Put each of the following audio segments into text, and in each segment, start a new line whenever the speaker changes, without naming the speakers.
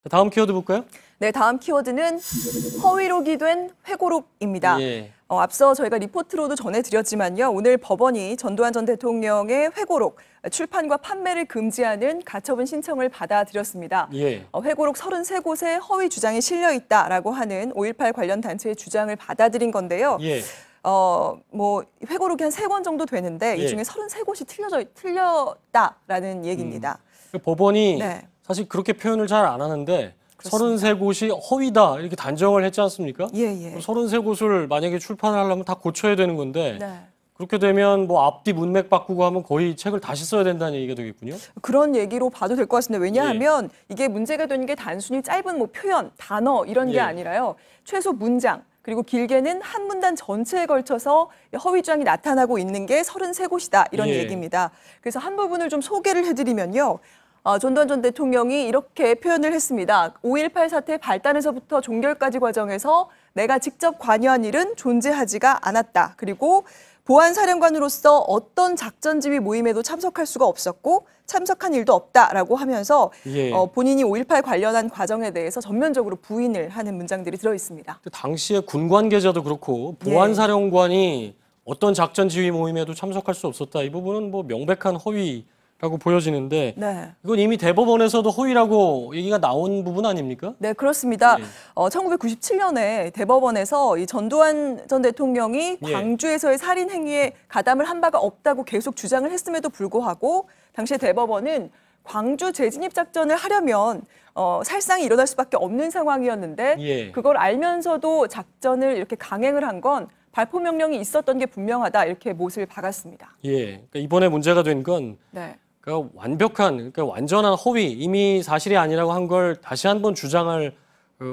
다음 키워드 볼까요?
네, 다음 키워드는 허위록이 된 회고록입니다.
예.
앞서 저희가 리포트로도 전해드렸지만요. 오늘 법원이 전두환 전 대통령의 회고록 출판과 판매를 금지하는 가처분 신청을 받아들였습니다.
예.
회고록 33곳에 허위 주장이 실려 있다라고 하는 5.18 관련 단체의 주장을 받아들인 건데요.
예.
회고록이 한 3권 정도 되는데
예.
이 중에 33곳이 틀렸다라는 얘기입니다.
그 법원이
네.
사실 그렇게 표현을 잘 안 하는데
그렇습니다.
33곳이 허위다 이렇게 단정을 했지 않습니까?
예.
33곳을 만약에 출판을 하려면 다 고쳐야 되는 건데
네.
그렇게 되면 뭐 앞뒤 문맥 바꾸고 하면 거의 책을 다시 써야 된다는 얘기가 되겠군요.
그런 얘기로 봐도 될 것 같습니다. 왜냐하면 이게 문제가 되는 게 단순히 짧은 뭐 표현, 단어 이런 게
예.
아니라요. 최소 문장, 그리고 길게는 한 문단 전체에 걸쳐서 허위 주장이 나타나고 있는 게 33곳이다 이런
예.
얘기입니다. 그래서 한 부분을 좀 소개를 해드리면요. 전두환 전 대통령이 이렇게 표현을 했습니다. 5.18 사태 발단에서부터 종결까지 과정에서 내가 직접 관여한 일은 존재하지가 않았다. 그리고 보안사령관으로서 어떤 작전 지휘 모임에도 참석할 수가 없었고 참석한 일도 없다라고 하면서
예.
본인이 5.18 관련한 과정에 대해서 전면적으로 부인을 하는 문장들이 들어 있습니다.
당시에 군 관계자도 그렇고 보안사령관이 어떤 작전 지휘 모임에도 참석할 수 없었다. 이 부분은 뭐 명백한 허위라고 보여지는데
네.
이건 이미 대법원에서도 허위라고 얘기가 나온 부분 아닙니까?
네, 그렇습니다.
예.
1997년에 대법원에서 이 전두환 전 대통령이
예.
광주에서의 살인 행위에 가담을 한 바가 없다고 계속 주장을 했음에도 불구하고 당시에 대법원은 광주 재진입 작전을 하려면 살상이 일어날 수밖에 없는 상황이었는데
예.
그걸 알면서도 작전을 이렇게 강행을 한 건 발포 명령이 있었던 게 분명하다 이렇게 못을 박았습니다.
예. 그러니까 이번에 문제가 된 건
네.
그러니까 완전한 허위, 이미 사실이 아니라고 한 걸 다시 한번 주장할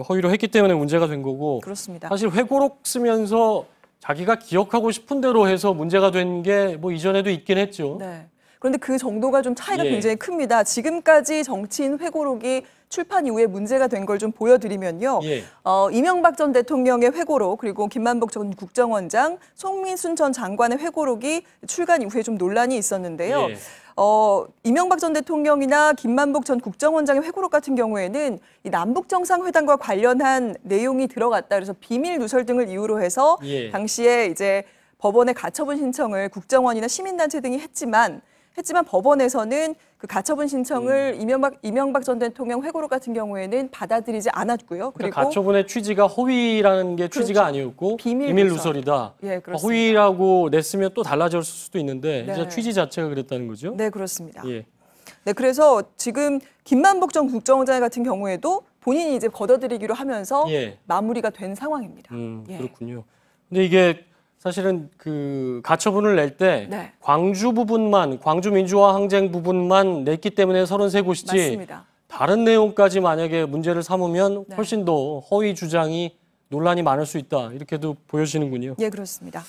허위로 했기 때문에 문제가 된 거고.
그렇습니다.
사실 회고록 쓰면서 자기가 기억하고 싶은 대로 해서 문제가 된 게 뭐 이전에도 있긴 했죠.
네. 그런데 그 정도가 좀 차이가
예.
굉장히 큽니다. 지금까지 정치인 회고록이 출판 이후에 문제가 된 걸 좀 보여드리면요.
예.
이명박 전 대통령의 회고록 그리고 김만복 전 국정원장, 송민순 전 장관의 회고록이 출간 이후에 좀 논란이 있었는데요.
예.
이명박 전 대통령이나 김만복 전 국정원장의 회고록 같은 경우에는 이 남북 정상회담과 관련한 내용이 들어갔다. 그래서 비밀 누설 등을 이유로 해서
예.
당시에 이제 법원에 가처분 신청을 국정원이나 시민단체 등이 했지만 법원에서는 그 가처분 신청을 이명박 전 대통령 회고록 같은 경우에는 받아들이지 않았고요. 그리고
그러니까 가처분의 취지가 허위라는 게 취지가 아니었고
비밀
누설이다.
예, 그렇습니다.
허위라고 냈으면 또 달라질 수도 있는데
네.
이제 취지 자체가 그랬다는 거죠.
네, 그렇습니다.
예.
네, 그래서 지금 김만복 전 국정원장 같은 경우에도 본인이 이제 걷어들이기로 하면서
예.
마무리가 된 상황입니다. 예.
그렇군요. 근데 이게 사실은 그 가처분을 낼 때
네.
광주 부분만, 광주 민주화 항쟁 부분만 냈기 때문에 33곳이지
맞습니다.
다른 내용까지 만약에 문제를 삼으면
네.
훨씬 더 허위 주장이 논란이 많을 수 있다. 이렇게도 보여지는군요.
예, 그렇습니다.